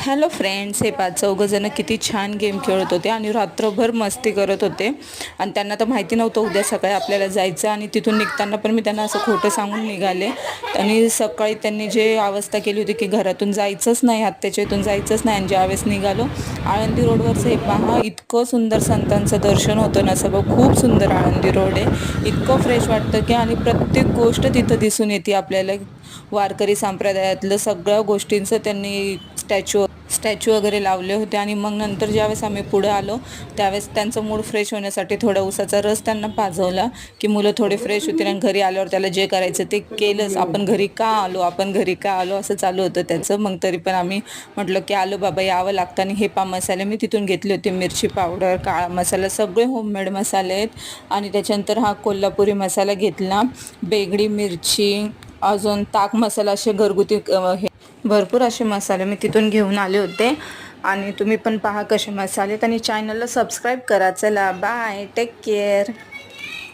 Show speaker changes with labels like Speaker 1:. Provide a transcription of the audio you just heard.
Speaker 1: Hello friends, हे 5 जण किती छान गेम खेळत होते आणि रात्रभर मस्ती करत होते. आणि त्यांना तर माहिती नव्हतं उद्या सकाळी आपल्याला जायचं. आणि तिथून निघताना पण मी त्यांना असं खोटं सांगून निघाले. आणि सकाळी त्यांनी जे अवस्था केली होती की घरातून जायचंच नाही, आत्याच्या इथून जायचंच नाही. आणि ज्यावेळेस निघालो आळंदी रोडवरचं हे पहा, इतकं सुंदर संतांचं दर्शन होतं ना. सगळं खूप सुंदर आळंदी रोड आहे, इतकं फ्रेश वाटतं की. आणि प्रत्येक गोष्ट तिथं दिसून येते आपल्याला. वारकरी संप्रदायातलं सगळ्या गोष्टींचं त्यांनी स्टॅच्यू वगैरे लावले होते. आणि मग नंतर ज्यावेळेस आम्ही पुढे आलो त्यावेळेस त्यांचं मूड फ्रेश होण्यासाठी थोडा उसाचा रस त्यांना पाजवला की मुलं थोडे फ्रेश होतील. आणि घरी आल्यावर त्याला जे करायचं ते केलंच. आपण घरी का आलो असं चालू होतं त्याचं. मग तरी पण आम्ही म्हटलं की आलो बाबा, यावं लागतं. आणि हे मसाले मी तिथून घेतले होते, मिरची पावडर, काळा मसाला, सगळे होममेड मसाले आहेत. आणि त्याच्यानंतर हा कोल्हापुरी मसाला घेतला, बेगडी मिरची, अजून ताक मसाला, असे घरगुती हे भरपूर असे मसाले मी तिथून घेऊन आले होते. आणि तुम्ही पण पहा कसे मसाले आहेत. आणि चॅनलला सबस्क्राईब करा. चला बाय, टेक केअर.